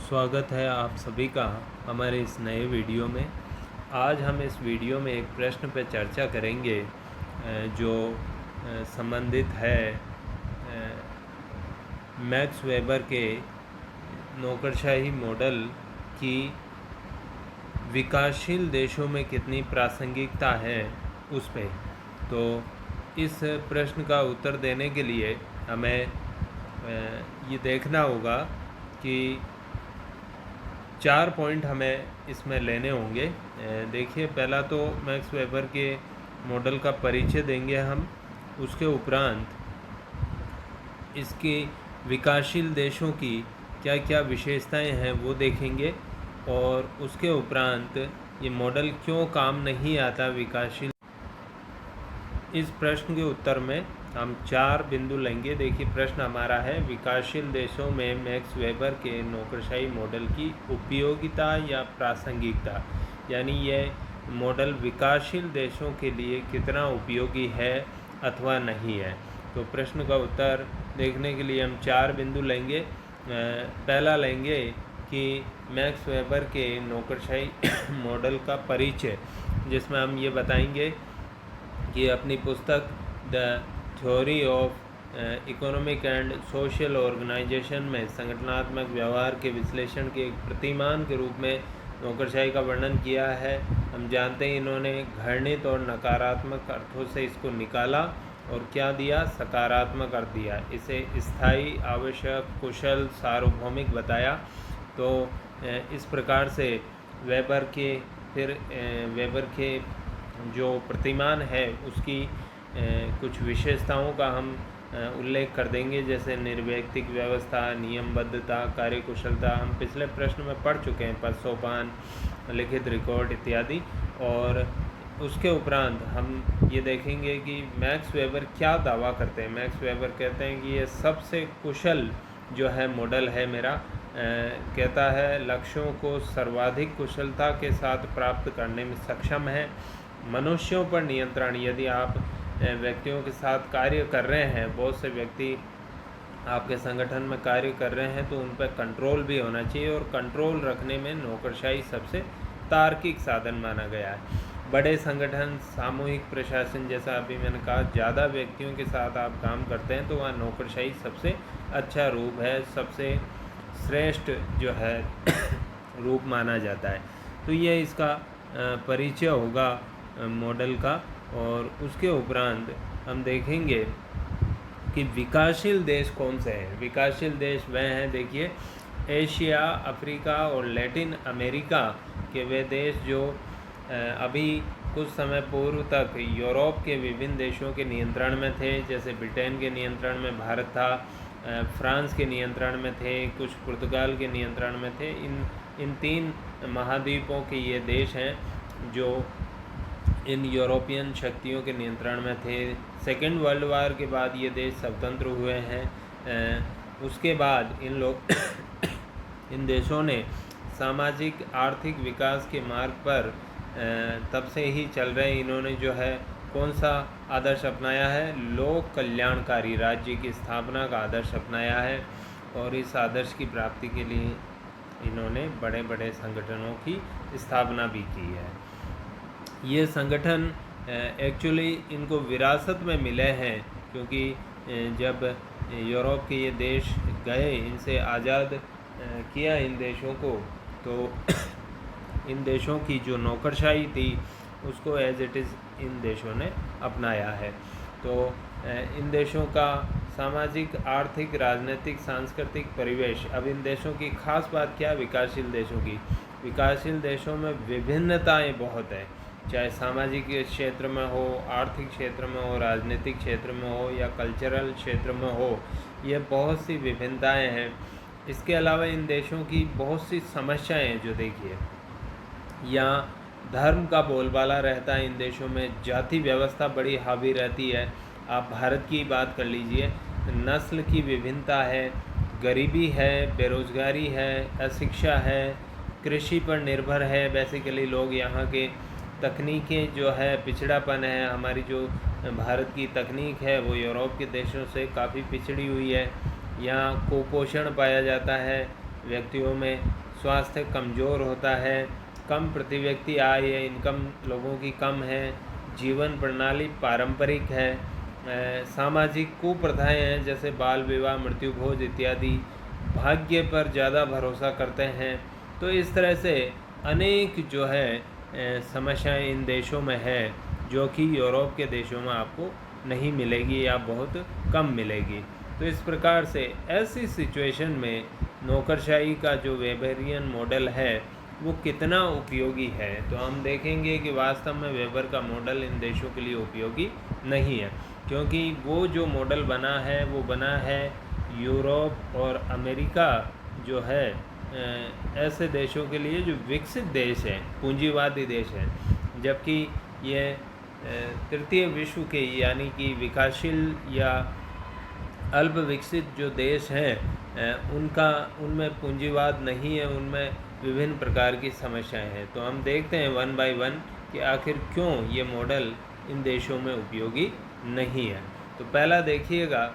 स्वागत है आप सभी का हमारे इस नए वीडियो में। आज हम इस वीडियो में एक प्रश्न पर चर्चा करेंगे जो संबंधित है मैक्स वेबर के नौकरशाही मॉडल की विकासशील देशों में कितनी प्रासंगिकता है उस पे। तो इस प्रश्न का उत्तर देने के लिए हमें ये देखना होगा कि 4 पॉइंट हमें इसमें लेने होंगे। देखिए, पहला तो मैक्स वेबर के मॉडल का परिचय देंगे हम, उसके उपरांत इसके विकासशील देशों की क्या क्या विशेषताएं हैं वो देखेंगे, और उसके उपरांत ये मॉडल क्यों काम नहीं आता विकासशील। इस प्रश्न के उत्तर में हम 4 बिंदु लेंगे। देखिए, प्रश्न हमारा है विकासशील देशों में मैक्स वेबर के नौकरशाही मॉडल की उपयोगिता या प्रासंगिकता, यानी यह मॉडल विकासशील देशों के लिए कितना उपयोगी है अथवा नहीं है। तो प्रश्न का उत्तर देखने के लिए हम 4 बिंदु लेंगे। पहला लेंगे कि मैक्स वेबर के नौकरशाही मॉडल का परिचय, जिसमें हम ये बताएंगे कि अपनी पुस्तक the theory of economic and social organisation में संगठनात्मक व्यवहार के विश्लेषण के एक प्रतिमान के रूप में नौकरशाही का वर्णन किया है। हम जानते हैं इन्होंने घृणित और नकारात्मक अर्थों से इसको निकाला और क्या दिया, सकारात्मक अर्थ दिया। इसे स्थायी, आवश्यक, कुशल, सार्वभौमिक बताया। तो इस प्रकार से वेबर के जो प्रतिमान है उसकी कुछ विशेषताओं का हम उल्लेख कर देंगे, जैसे निर्वैयक्तिक व्यवस्था, नियमबद्धता, कार्यकुशलता। हम पिछले प्रश्न में पढ़ चुके हैं, पद सोपान, लिखित रिकॉर्ड इत्यादि। और उसके उपरांत हम ये देखेंगे कि मैक्स वेबर क्या दावा करते हैं। मैक्स वेबर कहते हैं कि ये सबसे कुशल जो है मॉडल है मेरा। कहता है लक्ष्यों को सर्वाधिक कुशलता के साथ प्राप्त करने में सक्षम है। मनुष्यों पर नियंत्रण, यदि आप व्यक्तियों के साथ कार्य कर रहे हैं, बहुत से व्यक्ति आपके संगठन में कार्य कर रहे हैं, तो उन पर कंट्रोल भी होना चाहिए, और कंट्रोल रखने में नौकरशाही सबसे तार्किक साधन माना गया है। बड़े संगठन, सामूहिक प्रशासन, जैसा अभी मैंने कहा, ज़्यादा व्यक्तियों के साथ आप काम करते हैं तो वहाँ नौकरशाही सबसे अच्छा रूप है, सबसे श्रेष्ठ जो है रूप माना जाता है। तो ये इसका परिचय होगा मॉडल का। और उसके उपरांत हम देखेंगे कि विकासशील देश कौन से हैं। विकासशील देश वह हैं, देखिए, एशिया, अफ्रीका और लैटिन अमेरिका के वे देश जो अभी कुछ समय पूर्व तक यूरोप के विभिन्न देशों के नियंत्रण में थे। जैसे ब्रिटेन के नियंत्रण में भारत था, फ्रांस के नियंत्रण में थे, कुछ पुर्तगाल के नियंत्रण में थे। इन 3 महाद्वीपों के ये देश हैं जो इन यूरोपियन शक्तियों के नियंत्रण में थे। सेकेंड वर्ल्ड वार के बाद ये देश स्वतंत्र हुए हैं। उसके बाद इन देशों ने सामाजिक आर्थिक विकास के मार्ग पर तब से ही चल रहे। इन्होंने जो है कौन सा आदर्श अपनाया है, लोक कल्याणकारी राज्य की स्थापना का आदर्श अपनाया है। और इस आदर्श की प्राप्ति के लिए इन्होंने बड़े बड़े संगठनों की स्थापना भी की है। ये संगठन एक्चुअली इनको विरासत में मिले हैं, क्योंकि जब यूरोप के ये देश गए, इनसे आज़ाद किया इन देशों को, तो इन देशों की जो नौकरशाही थी उसको एज इट इज़ इन देशों ने अपनाया है। तो इन देशों का सामाजिक, आर्थिक, राजनीतिक, सांस्कृतिक परिवेश। अब इन देशों की खास बात क्या है विकासशील देशों की? विकासशील देशों में विभिन्नताएं बहुत है, चाहे सामाजिक क्षेत्र में हो, आर्थिक क्षेत्र में हो, राजनीतिक क्षेत्र में हो, या कल्चरल क्षेत्र में हो। ये बहुत सी विभिन्नताएं हैं। इसके अलावा इन देशों की बहुत सी समस्याएं हैं, जो देखिए, यहाँ धर्म का बोलबाला रहता है। इन देशों में जाति व्यवस्था बड़ी हावी रहती है। आप भारत की बात कर लीजिए, नस्ल की विभिन्नता है, गरीबी है, बेरोज़गारी है, अशिक्षा है, कृषि पर निर्भर है बेसिकली लोग। यहाँ के तकनीकें जो है, पिछड़ापन है। हमारी जो भारत की तकनीक है वो यूरोप के देशों से काफ़ी पिछड़ी हुई है। यहाँ कुपोषण पाया जाता है व्यक्तियों में, स्वास्थ्य कमज़ोर होता है, कम प्रति व्यक्ति आय या इनकम लोगों की कम है, जीवन प्रणाली पारंपरिक है, सामाजिक कुप्रथाएं हैं जैसे बाल विवाह, मृत्यु भोज इत्यादि, भाग्य पर ज़्यादा भरोसा करते हैं। तो इस तरह से अनेक जो है समस्याएं इन देशों में है जो कि यूरोप के देशों में आपको नहीं मिलेगी या बहुत कम मिलेगी। तो इस प्रकार से ऐसी सिचुएशन में नौकरशाही का जो वेबरियन मॉडल है वो कितना उपयोगी है, तो हम देखेंगे कि वास्तव में वेबर का मॉडल इन देशों के लिए उपयोगी नहीं है, क्योंकि वो जो मॉडल बना है वो बना है यूरोप और अमेरिका जो है ऐसे देशों के लिए जो विकसित देश हैं, पूंजीवादी देश हैं, जबकि ये तृतीय विश्व के यानी कि विकासशील या अल्प विकसित जो देश हैं उनमें पूंजीवाद नहीं है, उनमें विभिन्न प्रकार की समस्याएं हैं। तो हम देखते हैं वन बाय वन कि आखिर क्यों ये मॉडल इन देशों में उपयोगी नहीं है। तो पहला देखिएगा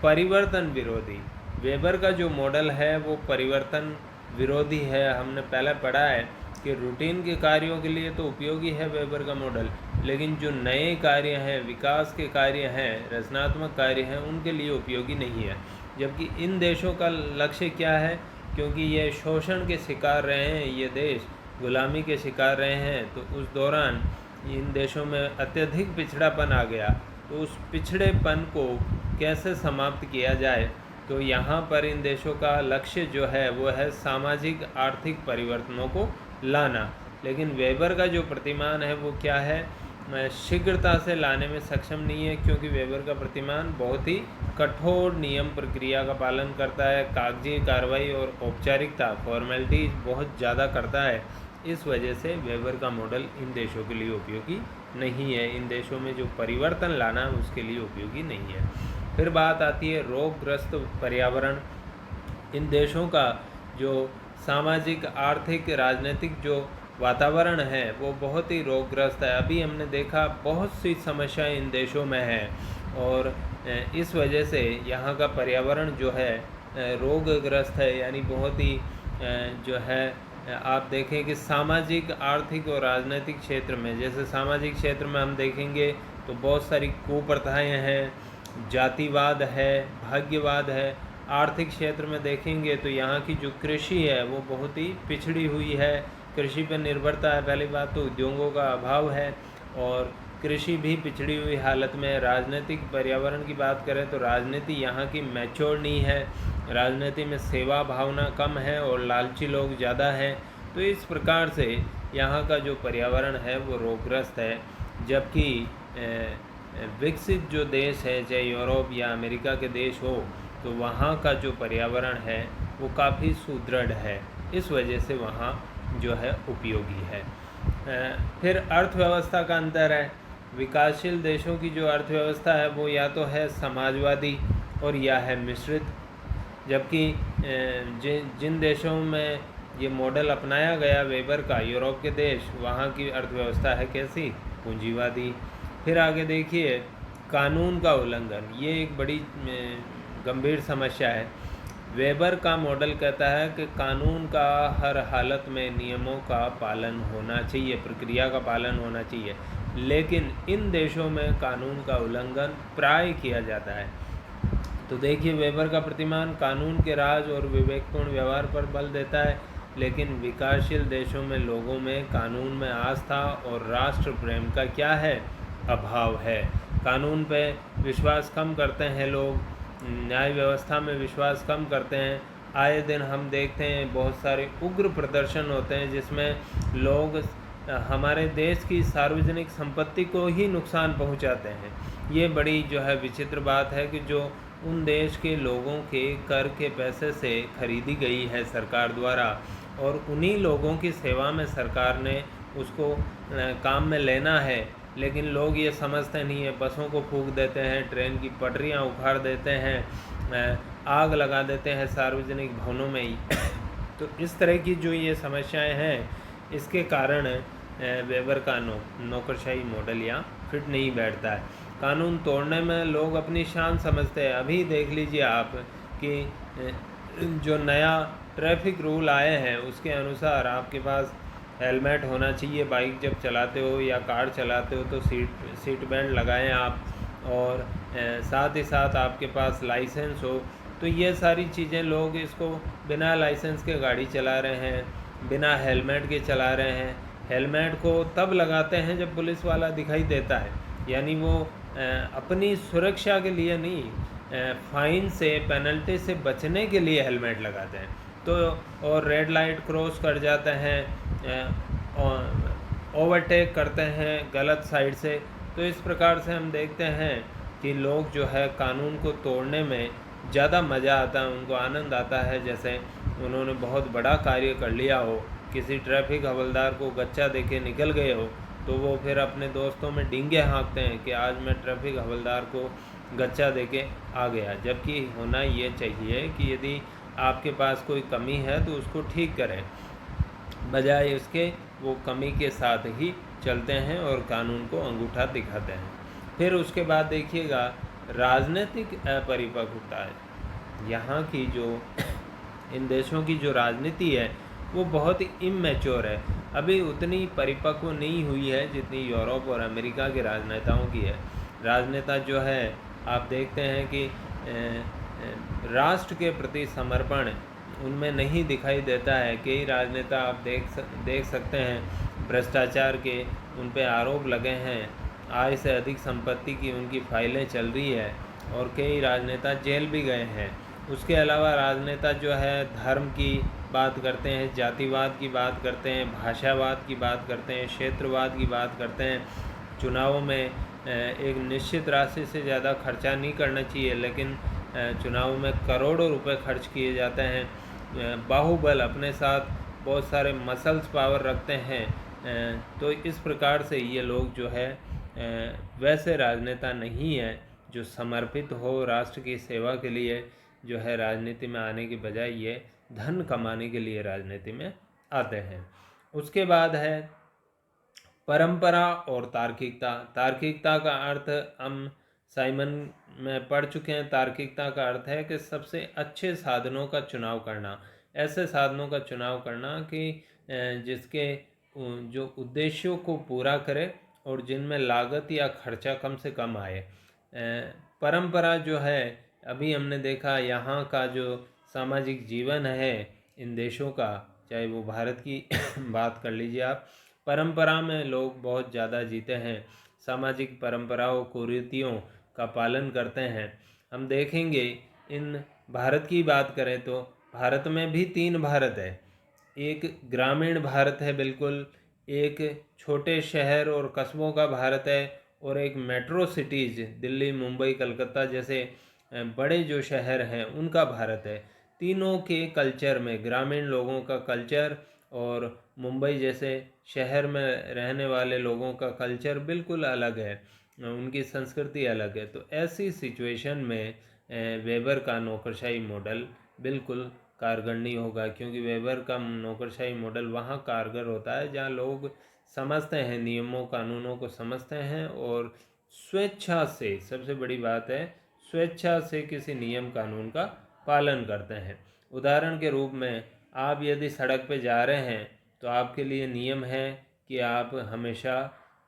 परिवर्तन विरोधी। वेबर का जो मॉडल है वो परिवर्तन विरोधी है। हमने पहले पढ़ा है कि रूटीन के कार्यों के लिए तो उपयोगी है वेबर का मॉडल, लेकिन जो नए कार्य हैं, विकास के कार्य हैं, रचनात्मक कार्य हैं, उनके लिए उपयोगी नहीं है। जबकि इन देशों का लक्ष्य क्या है, क्योंकि ये शोषण के शिकार रहे हैं, ये देश गुलामी के शिकार रहे हैं, तो उस दौरान इन देशों में अत्यधिक पिछड़ापन आ गया। तो उस पिछड़ेपन को कैसे समाप्त किया जाए, तो यहाँ पर इन देशों का लक्ष्य जो है वो है सामाजिक आर्थिक परिवर्तनों को लाना। लेकिन वेबर का जो प्रतिमान है वो क्या है, शीघ्रता से लाने में सक्षम नहीं है, क्योंकि वेबर का प्रतिमान बहुत ही कठोर नियम प्रक्रिया का पालन करता है, कागजी कार्रवाई और औपचारिकता फॉर्मेलिटी बहुत ज़्यादा करता है। इस वजह से वेबर का मॉडल इन देशों के लिए उपयोगी नहीं है, इन देशों में जो परिवर्तन लाना उसके लिए उपयोगी नहीं है। फिर बात आती है रोगग्रस्त पर्यावरण। इन देशों का जो सामाजिक, आर्थिक, राजनीतिक जो वातावरण है वो बहुत ही रोगग्रस्त है। अभी हमने देखा बहुत सी समस्याएं इन देशों में हैं और इस वजह से यहाँ का पर्यावरण जो है रोगग्रस्त है, यानी बहुत ही जो है आप देखें कि सामाजिक, आर्थिक और राजनीतिक क्षेत्र में, जैसे सामाजिक क्षेत्र में हम देखेंगे तो बहुत सारी कुप्रथाएं हैं, जातिवाद है, भाग्यवाद है। आर्थिक क्षेत्र में देखेंगे तो यहाँ की जो कृषि है वो बहुत ही पिछड़ी हुई है, कृषि पर निर्भरता है। पहली बात तो उद्योगों का अभाव है और कृषि भी पिछड़ी हुई हालत में। राजनीतिक पर्यावरण की बात करें तो राजनीति यहाँ की मैच्योर नहीं है, राजनीति में सेवा भावना कम है और लालची लोग ज़्यादा हैं। तो इस प्रकार से यहाँ का जो पर्यावरण है वो रोगग्रस्त है। जबकि विकसित जो देश है, चाहे यूरोप या अमेरिका के देश हो, तो वहाँ का जो पर्यावरण है वो काफ़ी सुदृढ़ है, इस वजह से वहाँ जो है उपयोगी है। फिर अर्थव्यवस्था का अंतर है। विकासशील देशों की जो अर्थव्यवस्था है वो या तो है समाजवादी और या है मिश्रित, जबकि जिन देशों में ये मॉडल अपनाया गया वेबर का, यूरोप के देश, वहाँ की अर्थव्यवस्था है कैसी, पूंजीवादी। फिर आगे देखिए कानून का उल्लंघन, ये एक बड़ी गंभीर समस्या है। वेबर का मॉडल कहता है कि कानून का हर हालत में नियमों का पालन होना चाहिए, प्रक्रिया का पालन होना चाहिए, लेकिन इन देशों में कानून का उल्लंघन प्राय किया जाता है। तो देखिए वेबर का प्रतिमान कानून के राज और विवेकपूर्ण व्यवहार पर बल देता है, लेकिन विकासशील देशों में लोगों में कानून में आस्था और राष्ट्र प्रेम का क्या है, अभाव है। कानून पे विश्वास कम करते हैं लोग, न्याय व्यवस्था में विश्वास कम करते हैं। आए दिन हम देखते हैं बहुत सारे उग्र प्रदर्शन होते हैं जिसमें लोग हमारे देश की सार्वजनिक संपत्ति को ही नुकसान पहुंचाते हैं। ये बड़ी जो है विचित्र बात है कि जो उन देश के लोगों के कर के पैसे से खरीदी गई है सरकार द्वारा, और उन्हीं लोगों की सेवा में सरकार ने उसको काम में लेना है, लेकिन लोग ये समझते नहीं है, बसों को फूंक देते हैं, ट्रेन की पटरियां उखाड़ देते हैं, आग लगा देते हैं सार्वजनिक भवनों में ही। तो इस तरह की जो ये समस्याएं हैं, इसके कारण वेबर का नौकरशाही मॉडल यहाँ फिट नहीं बैठता है। कानून तोड़ने में लोग अपनी शान समझते हैं। अभी देख लीजिए आप कि जो नया ट्रैफिक रूल आए हैं उसके अनुसार आपके पास हेलमेट होना चाहिए। बाइक जब चलाते हो या कार चलाते हो तो सीट बेल्ट लगाएं आप, और साथ ही साथ आपके पास लाइसेंस हो। तो ये सारी चीज़ें, लोग इसको बिना लाइसेंस के गाड़ी चला रहे हैं, बिना हेलमेट के चला रहे हैं। हेलमेट को तब लगाते हैं जब पुलिस वाला दिखाई देता है, यानी वो अपनी सुरक्षा के लिए नहीं, फ़ाइन से, पेनल्टी से बचने के लिए हेलमेट लगाते हैं। तो और रेड लाइट क्रॉस कर जाते हैं, ओवरटेक करते हैं गलत साइड से। तो इस प्रकार से हम देखते हैं कि लोग जो है कानून को तोड़ने में ज़्यादा मज़ा आता है, उनको आनंद आता है, जैसे उन्होंने बहुत बड़ा कार्य कर लिया हो। किसी ट्रैफिक हवलदार को गच्चा देके निकल गए हो तो वो फिर अपने दोस्तों में डींगे हाँकते हैं कि आज मैं ट्रैफिक हवलदार को गच्चा देके आ गया। जबकि होना ये चाहिए कि यदि आपके पास कोई कमी है तो उसको ठीक करें, बजाय उसके वो कमी के साथ ही चलते हैं और कानून को अंगूठा दिखाते हैं। फिर उसके बाद देखिएगा, राजनीतिक अपरिपक्वता है। यहाँ की जो इन देशों की जो राजनीति है वो बहुत ही इमैच्योर है, अभी उतनी परिपक्व नहीं हुई है जितनी यूरोप और अमेरिका के राजनेताओं की है। राजनेता जो है, आप देखते हैं कि राष्ट्र के प्रति समर्पण उनमें नहीं दिखाई देता है। कई राजनेता आप देख सकते हैं, भ्रष्टाचार के उन पे आरोप लगे हैं, आय से अधिक संपत्ति की उनकी फाइलें चल रही है, और कई राजनेता जेल भी गए हैं। उसके अलावा राजनेता जो है धर्म की बात करते हैं, जातिवाद की बात करते हैं, भाषावाद की बात करते हैं, क्षेत्रवाद की बात करते हैं। चुनावों में एक निश्चित राशि से ज़्यादा खर्चा नहीं करना चाहिए, लेकिन चुनाव में करोड़ों रुपए खर्च किए जाते हैं। बाहुबल, अपने साथ बहुत सारे मसल्स पावर रखते हैं। तो इस प्रकार से ये लोग जो है वैसे राजनेता नहीं है जो समर्पित हो राष्ट्र की सेवा के लिए, जो है राजनीति में आने की बजाय ये धन कमाने के लिए राजनीति में आते हैं। उसके बाद है परंपरा और तार्किकता। तार्किकता का अर्थ हम साइमन में पढ़ चुके हैं। तार्किकता का अर्थ है कि सबसे अच्छे साधनों का चुनाव करना, ऐसे साधनों का चुनाव करना कि जिसके जो उद्देश्यों को पूरा करे और जिनमें लागत या खर्चा कम से कम आए। परंपरा जो है, अभी हमने देखा यहाँ का जो सामाजिक जीवन है इन देशों का, चाहे वो भारत की बात कर लीजिए आप, परंपरा में लोग बहुत ज़्यादा जीते हैं, सामाजिक परंपराओं कुरीतियों का पालन करते हैं। हम देखेंगे, इन भारत की बात करें तो भारत में भी 3 भारत है। एक ग्रामीण भारत है बिल्कुल, एक छोटे शहर और कस्बों का भारत है, और एक मेट्रो सिटीज़ दिल्ली, मुंबई, कलकत्ता जैसे बड़े जो शहर हैं उनका भारत है। तीनों के कल्चर में, ग्रामीण लोगों का कल्चर और मुंबई जैसे शहर में रहने वाले लोगों का कल्चर बिल्कुल अलग है, उनकी संस्कृति अलग है। तो ऐसी सिचुएशन में वेबर का नौकरशाही मॉडल बिल्कुल कारगर नहीं होगा, क्योंकि वेबर का नौकरशाही मॉडल वहाँ कारगर होता है जहाँ लोग समझते हैं, नियमों कानूनों को समझते हैं और स्वेच्छा से, सबसे बड़ी बात है, स्वेच्छा से किसी नियम कानून का पालन करते हैं। उदाहरण के रूप में, आप यदि सड़क पे जा रहे हैं तो आपके लिए नियम है कि आप हमेशा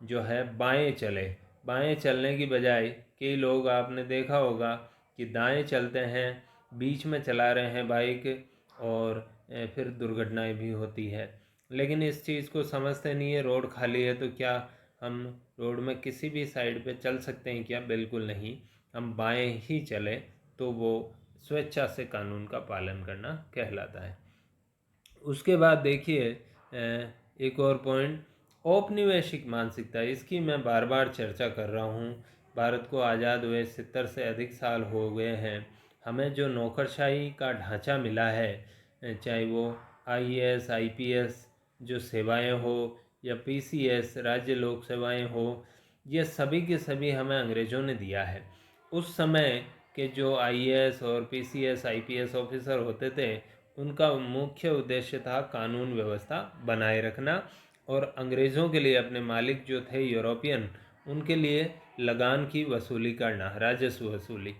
जो है बाएं चलें। बाएं चलने की बजाय कई लोग, आपने देखा होगा कि दाएं चलते हैं, बीच में चला रहे हैं बाइक, और फिर दुर्घटनाएं भी होती है। लेकिन इस चीज़ को समझते नहीं है। रोड खाली है तो क्या हम रोड में किसी भी साइड पे चल सकते हैं क्या? बिल्कुल नहीं। हम बाएं ही चलें तो वो स्वेच्छा से कानून का पालन करना कहलाता है। उसके बाद देखिए एक और पॉइंट, औपनिवेशिक मानसिकता। इसकी मैं बार बार चर्चा कर रहा हूँ। भारत को आज़ाद हुए 70 से अधिक साल हो गए हैं। हमें जो नौकरशाही का ढांचा मिला है, चाहे वो आईएएस, आईपीएस जो सेवाएं हो, या पीसीएस राज्य लोक सेवाएं हो, ये सभी के सभी हमें अंग्रेज़ों ने दिया है। उस समय के जो आईएएस और पीसीएस, आईपीएस ऑफिसर होते थे, उनका मुख्य उद्देश्य था कानून व्यवस्था बनाए रखना, और अंग्रेज़ों के लिए, अपने मालिक जो थे यूरोपियन, उनके लिए लगान की वसूली करना, राजस्व वसूली।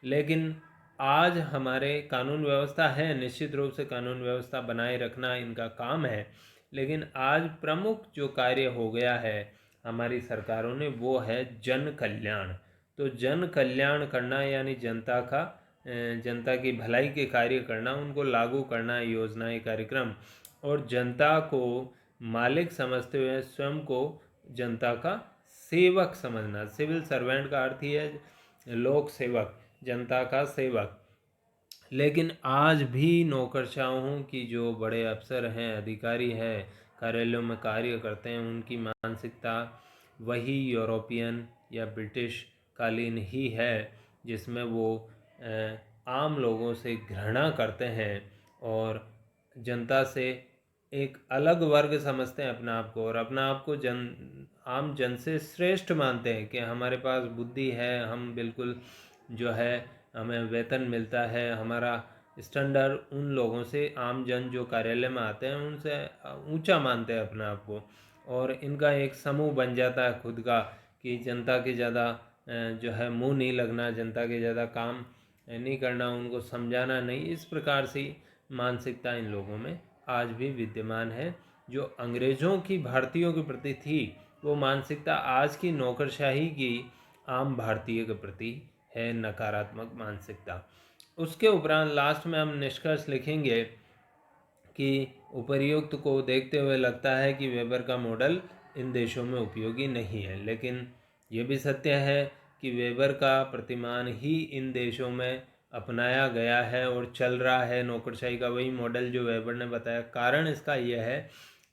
लेकिन आज हमारे कानून व्यवस्था है, निश्चित रूप से कानून व्यवस्था बनाए रखना इनका काम है, लेकिन आज प्रमुख जो कार्य हो गया है हमारी सरकारों ने वो है जन कल्याण। तो जन कल्याण करना यानी जनता की भलाई के कार्य करना, उनको लागू करना योजनाएं कार्यक्रम, और जनता को मालिक समझते हुए स्वयं को जनता का सेवक समझना। सिविल सर्वेंट का अर्थ ही है लोक सेवक, जनता का सेवक। लेकिन आज भी नौकरशाहों की जो बड़े अफसर हैं, अधिकारी हैं, कार्यालयों में कार्य करते हैं, उनकी मानसिकता वही यूरोपियन या ब्रिटिश कालीन ही है, जिसमें वो आम लोगों से घृणा करते हैं और जनता से एक अलग वर्ग समझते हैं अपना आप को, और अपना आप को आम जन से श्रेष्ठ मानते हैं कि हमारे पास बुद्धि है, हम बिल्कुल जो है हमें वेतन मिलता है, हमारा स्टैंडर्ड उन लोगों से, आम जन जो कार्यालय में आते हैं उनसे ऊंचा मानते हैं अपने आप को। और इनका एक समूह बन जाता है खुद का कि जनता के ज़्यादा जो है मुंह नहीं लगना, जनता के ज़्यादा काम नहीं करना, उनको समझाना नहीं। इस प्रकार से मानसिकता इन लोगों में आज भी विद्यमान है। जो अंग्रेज़ों की भारतीयों के प्रति थी, वो मानसिकता आज की नौकरशाही की आम भारतीय के प्रति है, नकारात्मक मानसिकता। उसके उपरांत लास्ट में हम निष्कर्ष लिखेंगे कि उपर्युक्त को देखते हुए लगता है कि वेबर का मॉडल इन देशों में उपयोगी नहीं है, लेकिन ये भी सत्य है कि वेबर का प्रतिमान ही इन देशों में अपनाया गया है और चल रहा है, नौकरशाही का वही मॉडल जो वेबर ने बताया। कारण इसका यह है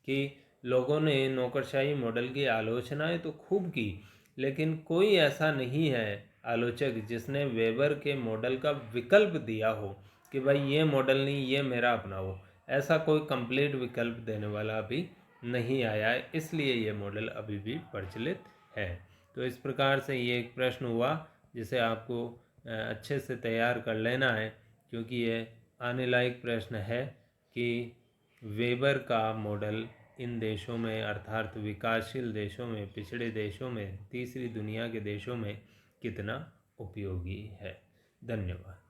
कि लोगों ने नौकरशाही मॉडल की आलोचनाएं तो खूब की, लेकिन कोई ऐसा नहीं है आलोचक जिसने वेबर के मॉडल का विकल्प दिया हो कि भाई ये मॉडल नहीं, ये मेरा अपनाओ। ऐसा कोई कंप्लीट विकल्प देने वाला अभी नहीं आया है, इसलिए ये मॉडल अभी भी प्रचलित है। तो इस प्रकार से ये एक प्रश्न हुआ जिसे आपको अच्छे से तैयार कर लेना है, क्योंकि ये आने लायक प्रश्न है कि वेबर का मॉडल इन देशों में, अर्थात विकासशील देशों में, पिछड़े देशों में, तीसरी दुनिया के देशों में कितना उपयोगी है। धन्यवाद।